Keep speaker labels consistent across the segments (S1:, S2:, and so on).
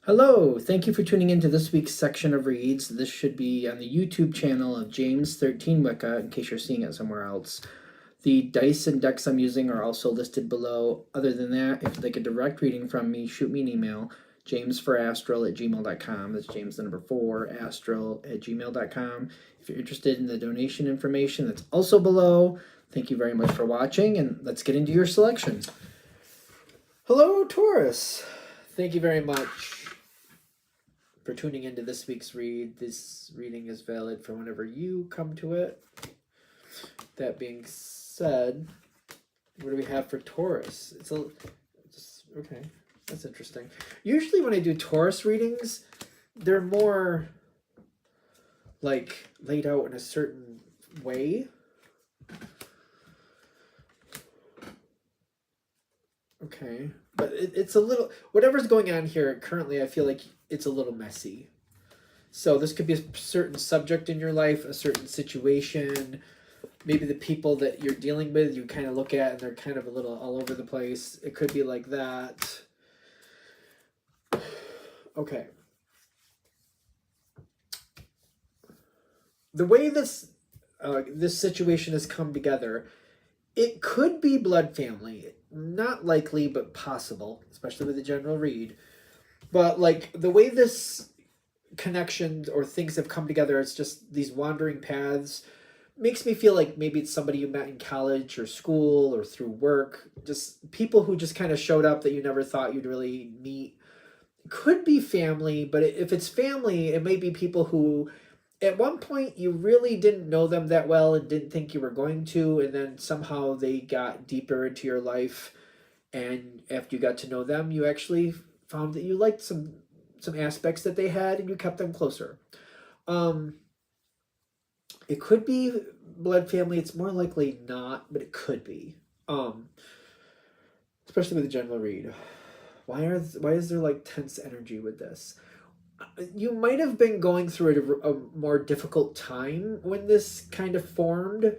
S1: Hello, thank you for tuning into this week's section of reads. This should be on the YouTube channel of James 13 Wicca, in case you're seeing it somewhere else. The dice and decks I'm using are also listed below. Other than that, if you'd like a direct reading from me, shoot me an email, jamesforastral@gmail.com. That's James the number 4, astral@gmail.com. If you're interested in the donation information, that's also below. Thank you very much for watching, and let's get into your selection. Hello, Taurus. Thank you very much for tuning into this week's read. This reading is valid for whenever you come to it. That being said, what do we have for Taurus? Okay, that's interesting. Usually when I do Taurus readings, they're more like laid out in a certain way. Okay, but it's a little, whatever's going on here currently, I feel like it's a little messy. So this could be a certain subject in your life, a certain situation. Maybe the people that you're dealing with, you kind of look at and they're kind of a little all over the place. It could be like that. Okay. The way this situation has come together, it could be blood family. Not likely, but possible, especially with the general read. But like the way this connection or things have come together, it's just these wandering paths. Makes me feel like maybe it's somebody you met in college or school or through work. Just people who just kind of showed up that you never thought you'd really meet. Could be family, but if it's family, it may be people who at one point you really didn't know them that well and didn't think you were going to, and then somehow they got deeper into your life, and after you got to know them, you actually found that you liked some aspects that they had and you kept them closer. It could be blood family. It's more likely not, but it could be. Especially with the general read. Why is there like tense energy with this? You might have been going through a more difficult time when this kind of formed.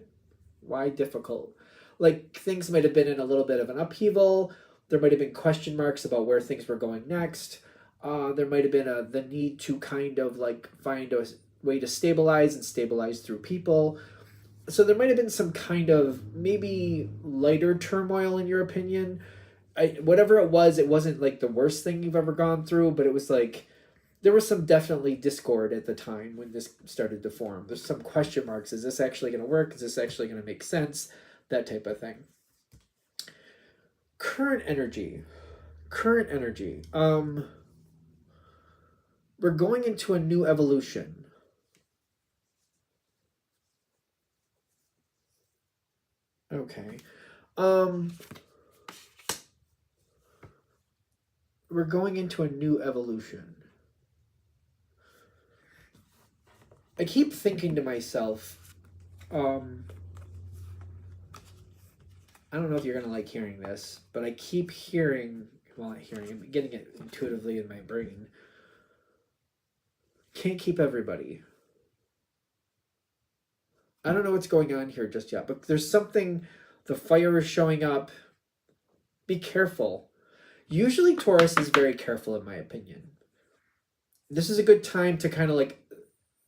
S1: Why difficult? Like things might have been in a little bit of an upheaval. There might have been question marks about where things were going next. There might have been the need to kind of like find a way to stabilize through people. So there might have been some kind of maybe lighter turmoil in your opinion. Whatever it wasn't like the worst thing you've ever gone through, but it was like there was some definitely discord at the time when this started to form. There's some question marks. Is this actually going to work? Is this actually going to make sense? That type of thing. Current energy. We're going into a new evolution. Okay. We're going into a new evolution. I keep thinking to myself, I don't know if you're going to like hearing this, but I keep hearing, well, not hearing, I'm getting it intuitively in my brain. Can't keep everybody. I don't know what's going on here just yet, but there's something, the fire is showing up. Be careful. Usually Taurus is very careful in my opinion. This is a good time to kind of like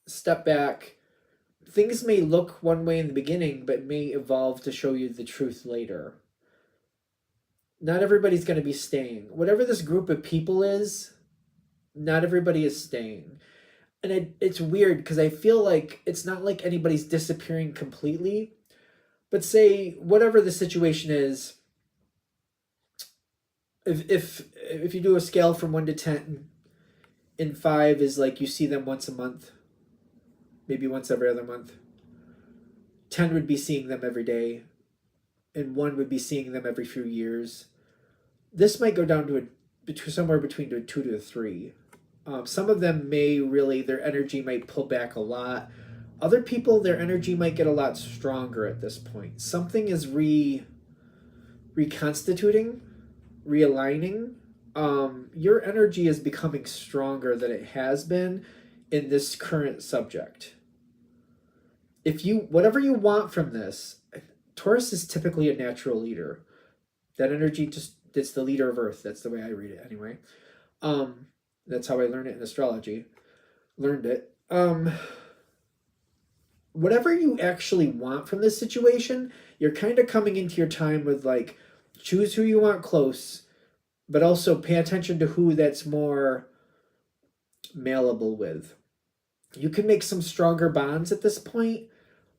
S1: step back. Things may look one way in the beginning, but may evolve to show you the truth later. Not everybody's going to be staying. Whatever this group of people is, not everybody is staying. And it's weird because I feel like it's not like anybody's disappearing completely. But say, whatever the situation is, if you do a scale from 1 to 10, and 5 is like you see them once a month, maybe once every other month. 10 would be seeing them every day, and 1 would be seeing them every few years. This might go down to somewhere between a 2 to a 3. Some of them may really, their energy might pull back a lot. Other people, their energy might get a lot stronger at this point. Something is reconstituting, realigning. Your energy is becoming stronger than it has been in this current subject. Whatever you want from this, Taurus is typically a natural leader. That energy it's the leader of Earth. That's the way I read it anyway. That's how I learned it in astrology. Learned it. Whatever you actually want from this situation, you're kind of coming into your time with like, choose who you want close, but also pay attention to who that's more malleable with. You can make some stronger bonds at this point,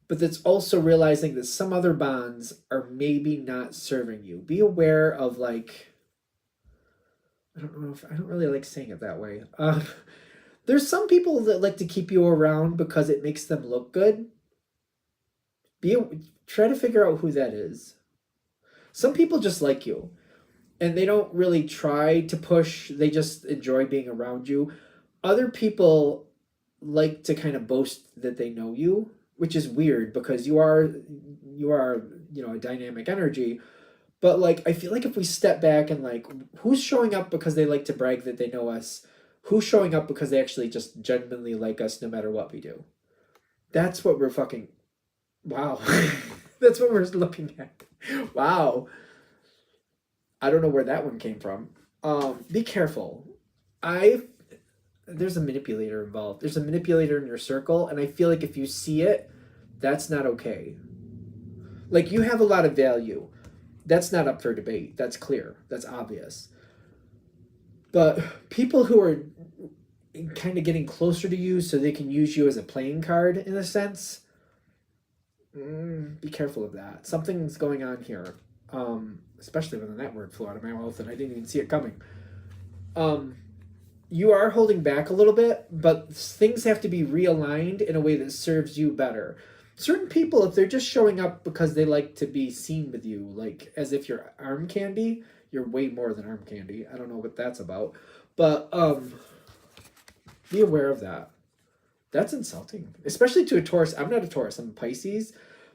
S1: but that's also realizing that some other bonds are maybe not serving you. Be aware of like, I don't know if I don't really like saying it that way. There's some people that like to keep you around because it makes them look good. Be Try to figure out who that is. Some people just like you and they don't really try to push, they just enjoy being around you. Other people like to kind of boast that they know you, which is weird because you are, a dynamic energy. But like I feel like if we step back and like who's showing up because they like to brag that they know us, who's showing up because they actually just genuinely like us no matter what we do. That's what we're fucking wow. That's what we're looking at. Wow. I don't know where that one came from. Be careful. I There's a manipulator involved. There's a manipulator in your circle, and I feel like if you see it, that's not okay. Like you have a lot of value. That's not up for debate. That's clear. That's obvious. But people who are kind of getting closer to you so they can use you as a playing card in a sense, be careful of that. Something's going on here. Especially when that word flew out of my mouth and I didn't even see it coming. You are holding back a little bit, but things have to be realigned in a way that serves you better. Certain people, if they're just showing up because they like to be seen with you, like as if you're arm candy, you're way more than arm candy. I don't know what that's about. But be aware of that. That's insulting, especially to a Taurus. I'm not a Taurus, I'm a Pisces.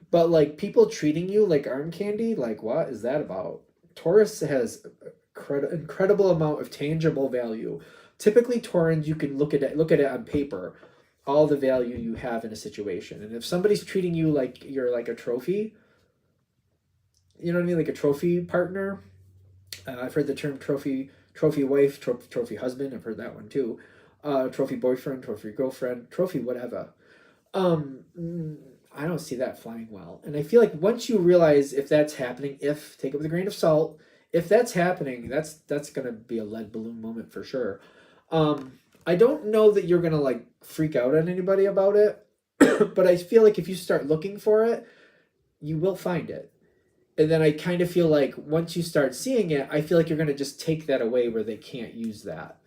S1: But like people treating you like arm candy, like what is that about? Taurus has incredible amount of tangible value. Typically, Taurans, you can look at it on paper, all the value you have in a situation. And if somebody's treating you like you're like a trophy, you know what I mean, like a trophy partner. I've heard the term trophy wife, trophy husband. I've heard that one too. Trophy boyfriend, trophy girlfriend, trophy whatever. I don't see that flying well. And I feel like once you realize if that's happening, if take it with a grain of salt, if that's happening, that's gonna be a lead balloon moment for sure. I don't know that you're gonna like freak out on anybody about it, but I feel like if you start looking for it, you will find it. And then I kind of feel like once you start seeing it, I feel like you're gonna just take that away where they can't use that.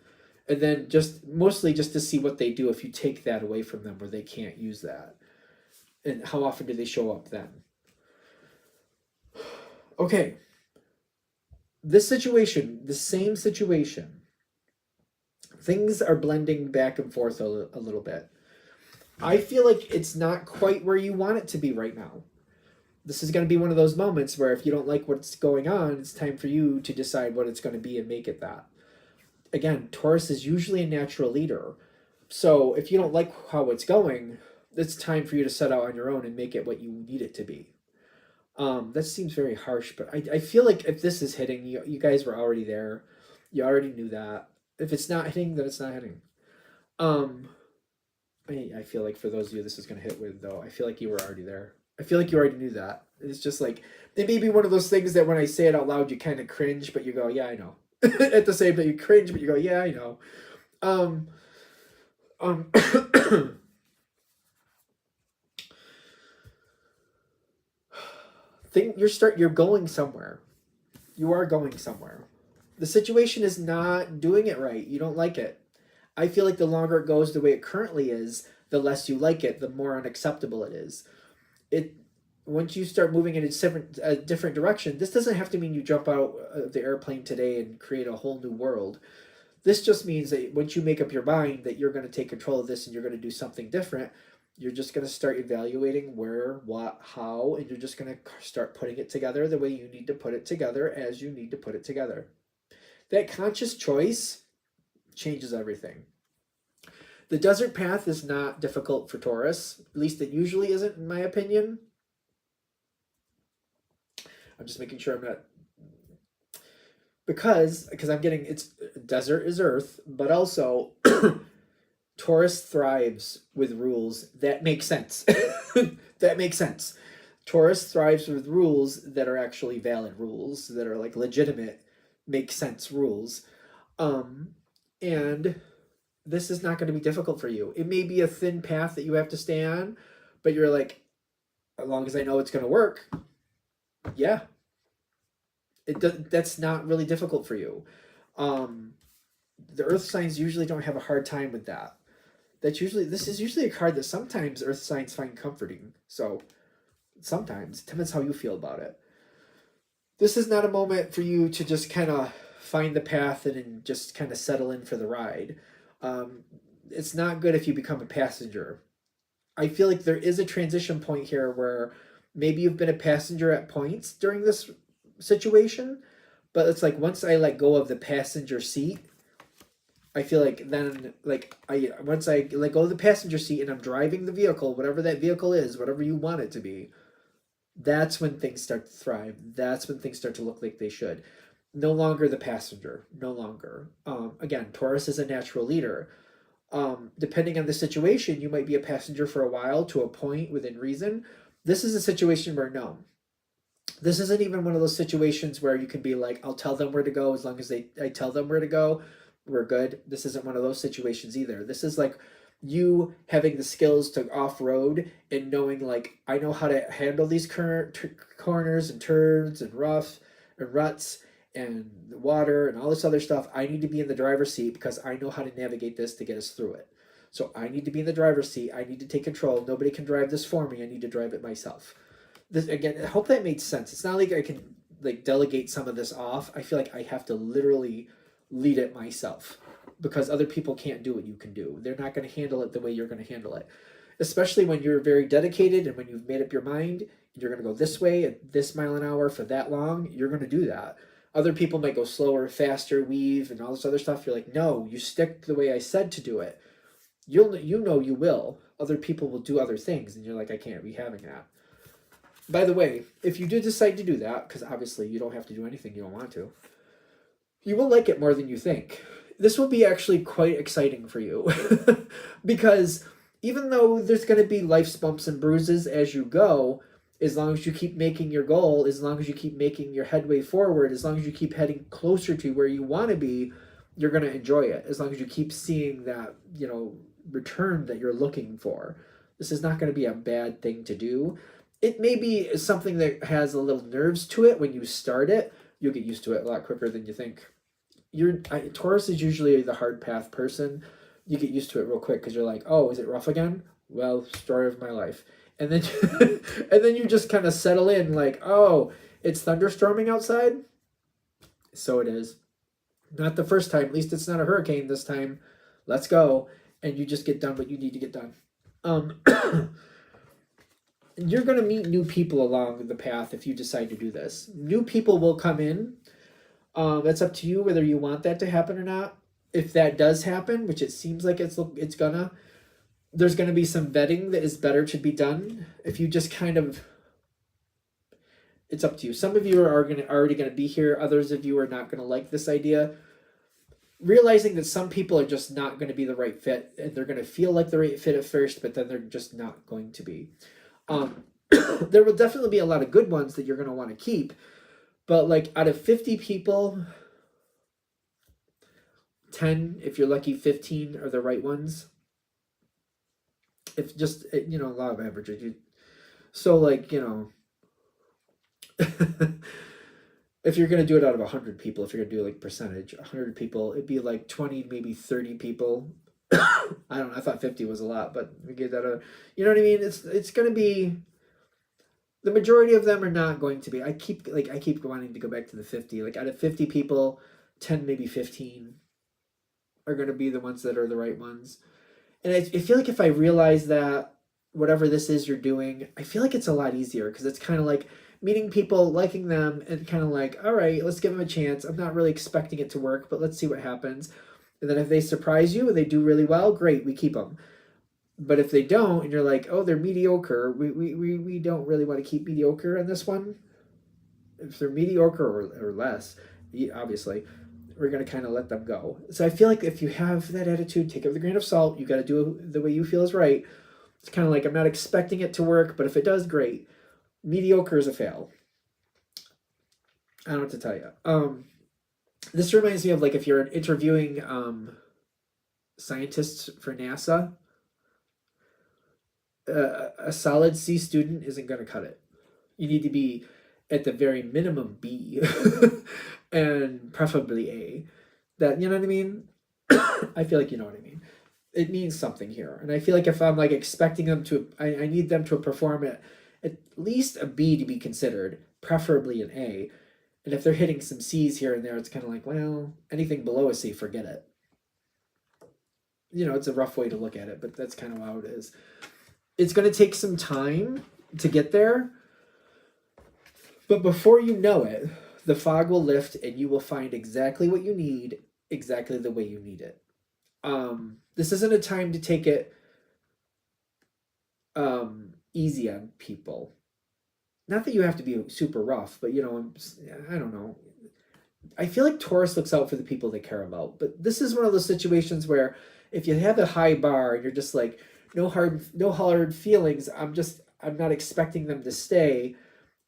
S1: And then just mostly just to see what they do if you take that away from them where they can't use that. And how often do they show up then? Okay. This situation, the same situation, things are blending back and forth a little bit. I feel like it's not quite where you want it to be right now. This is going to be one of those moments where if you don't like what's going on, it's time for you to decide what it's going to be and make it that. Again, Taurus is usually a natural leader. So if you don't like how it's going, it's time for you to set out on your own and make it what you need it to be. That seems very harsh, but I feel like if this is hitting, you guys were already there. You already knew that. If it's not hitting, then it's not hitting. I feel like for those of you this is going to hit with, though, I feel like you were already there. I feel like you already knew that. It's just like, they may be one of those things that when I say it out loud, you kind of cringe, but you go, yeah, I know. At the same time, you cringe, but you go, yeah, I know. You're going somewhere. You are going somewhere. The situation is not doing it right. You don't like it. I feel like the longer it goes the way it currently is, the less you like it, the more unacceptable it is. Once you start moving in a different direction, this doesn't have to mean you jump out of the airplane today and create a whole new world. This just means that once you make up your mind that you're going to take control of this and you're going to do something different, you're just going to start evaluating where, what, how, and you're just going to start putting it together the way you need to put it together as you need to put it together. That conscious choice changes everything. The desert path is not difficult for Taurus. At least it usually isn't, in my opinion. I'm just making sure I'm not... because I'm getting it's desert is earth, but also Taurus thrives with rules that make sense. That makes sense. Taurus thrives with rules that are actually valid rules, that are like legitimate, make sense rules. Um, and this is not going to be difficult for you. It may be a thin path that you have to stay on, but you're like, as long as I know it's going to work, yeah, that's not really difficult for you. Um, the Earth signs usually don't have a hard time with that. This is usually a card that sometimes Earth signs find comforting. So sometimes it depends how you feel about it. This is not a moment for you to just kind of find the path and just kind of settle in for the ride. Um, it's not good if you become a passenger. I feel like there is a transition point here where maybe you've been a passenger at points during this situation, but it's like once I let go of the passenger seat, I feel like then like I once I let go of the passenger seat and I'm driving the vehicle, whatever that vehicle is, whatever you want it to be, that's when things start to thrive. That's when things start to look like they should. No longer the passenger. No longer. Again, Taurus is a natural leader. Depending on the situation, you might be a passenger for a while to a point within reason. This is a situation where no. This isn't even one of those situations where you can be like, I'll tell them where to go as long as I tell them where to go. We're good. This isn't one of those situations either. This is like you having the skills to off-road and knowing like I know how to handle these corners and turns and rough and ruts and the water and all this other stuff. I need to be in the driver's seat because I know how to navigate this to get us through it. So I need to be in the driver's seat. I need to take control. Nobody can drive this for me. I need to drive it myself. This again, I hope that made sense. It's not like I can like delegate some of this off. I feel like I have to literally lead it myself because other people can't do what you can do. They're not going to handle it the way you're going to handle it. Especially when you're very dedicated and when you've made up your mind, you're going to go this way at this mile an hour for that long, you're going to do that. Other people might go slower, faster, weave, and all this other stuff. You're like, no, you stick the way I said to do it. You know you will. Other people will do other things, and you're like, I can't be having that. By the way, if you do decide to do that, because obviously you don't have to do anything you don't want to, you will like it more than you think. This will be actually quite exciting for you because even though there's going to be life's bumps and bruises as you go, as long as you keep making your goal, as long as you keep making your headway forward, as long as you keep heading closer to where you want to be, you're going to enjoy it. As long as you keep seeing that, return that you're looking for. This is not going to be a bad thing to do. It may be something that has a little nerves to it when you start it. You'll get used to it a lot quicker than you think. Taurus is usually the hard path person. You get used to it real quick because you're like, oh, is it rough again? Well, story of my life. And then and then you just kind of settle in like, oh, it's thunderstorming outside? So it is. Not the first time. At least it's not a hurricane this time. Let's go. And you just get done what you need to get done. You're going to meet new people along the path if you decide to do this. New people will come in. That's up to you whether you want that to happen or not. If that does happen, which it seems like it's gonna, there's gonna be some vetting that is better to be done. If you just kind of, it's up to you. Some of you are already gonna be here. Others of you are not gonna like this idea. Realizing that some people are just not gonna be the right fit, and they're gonna feel like the right fit at first, but then they're just not going to be. There will definitely be a lot of good ones that you're gonna want to keep. But like out of 50 people, 10, if you're lucky, 15 are the right ones. If just, law of averages. So like, if you're going to do it out of 100 people, if you're going to do like percentage, 100 people, it'd be like 20, maybe 30 people. I don't know. I thought 50 was a lot, but we get that. You know what I mean? It's going to be, the majority of them are not going to be. I keep wanting to go back to the 50. Like out of 50 people, 10, maybe 15 are going to be the ones that are the right ones. And I feel like if I realize that whatever this is you're doing, I feel like it's a lot easier because it's kind of like meeting people, liking them, and kind of like, all right, let's give them a chance. I'm not really expecting it to work, but let's see what happens. And then if they surprise you and they do really well, great, we keep them. But if they don't, and you're like, oh, they're mediocre, we don't really want to keep mediocre in this one. If they're mediocre or less, obviously, we're going to kind of let them go. So I feel like if you have that attitude, take it with a grain of salt. You got to do it the way you feel is right. It's kind of like, I'm not expecting it to work, but if it does, great. Mediocre is a fail. I don't know what to tell you. This reminds me of, like, if you're interviewing scientists for NASA, a solid C student isn't going to cut it. You need to be at the very minimum B and preferably A. That, you know what I mean? I feel like you know what I mean. It means something here. And I feel like if I'm like expecting them to, I need them to perform at least a B to be considered, preferably an A. And if they're hitting some C's here and there, it's kind of like, well, anything below a C, forget it. You know, it's a rough way to look at it, but that's kind of how it is. It's going to take some time to get there. But before you know it, the fog will lift and you will find exactly what you need, exactly the way you need it. This isn't a time to take it easy on people. Not that you have to be super rough, but, you know, I don't know. I feel like Taurus looks out for the people they care about. But this is one of those situations where if you have a high bar and you're just like, no hard feelings, I'm not expecting them to stay,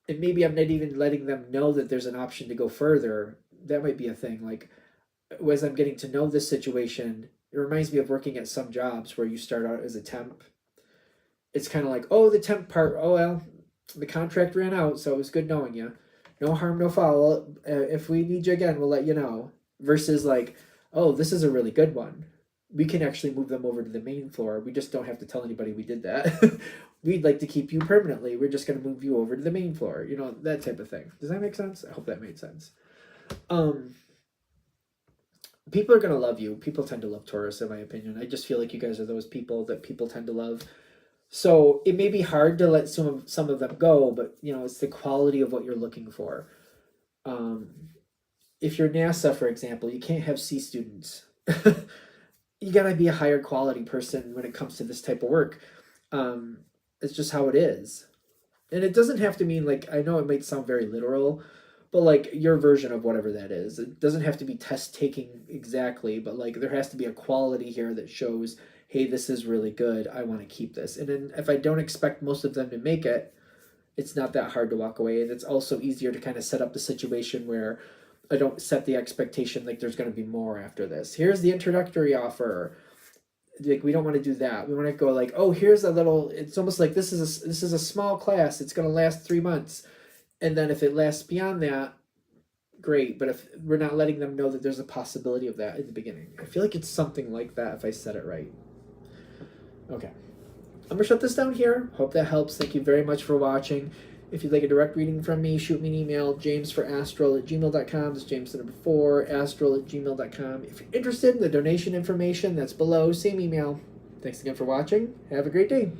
S1: and maybe I'm not even letting them know that there's an option to go further. That might be a thing. Like, as I'm getting to know this situation, it reminds me of working at some jobs where you start out as a temp. It's kind of like, oh, the temp part, oh, well, the contract ran out, so it was good knowing you. No harm, no foul. If we need you again, we'll let you know. Versus like, oh, this is a really good one. We can actually move them over to the main floor. We just don't have to tell anybody we did that. We'd like to keep you permanently. We're just going to move you over to the main floor. You know, that type of thing. Does that make sense? I hope that made sense. People are going to love you. People tend to love Taurus, in my opinion. I just feel like you guys are those people that people tend to love. So it may be hard to let some of them go, but, you know, it's the quality of what you're looking for. If you're NASA, for example, you can't have C students. You gotta be a higher quality person when it comes to this type of work. It's just how it is. And it doesn't have to mean, like, I know it might sound very literal, but like your version of whatever that is. It doesn't have to be test taking exactly, but like there has to be a quality here that shows, hey, this is really good. I want to keep this. And then if I don't expect most of them to make it, it's not that hard to walk away. And it's also easier to kind of set up the situation where I don't set the expectation like there's going to be more after this. Here's the introductory offer. Like, we don't want to do that. We want to go like, oh, here's a little. It's almost like this is a small class. It's going to last 3 months, and then if it lasts beyond that, great. But if we're not letting them know that there's a possibility of that in the beginning, I feel like it's something like that if I said it right. Okay, I'm gonna shut this down here. Hope that helps. Thank you very much for watching. If you'd like a direct reading from me, shoot me an email, jamesforastral@gmail.com. That's James the number 4, astral@gmail.com. If you're interested in the donation information, that's below. Same email. Thanks again for watching. Have a great day.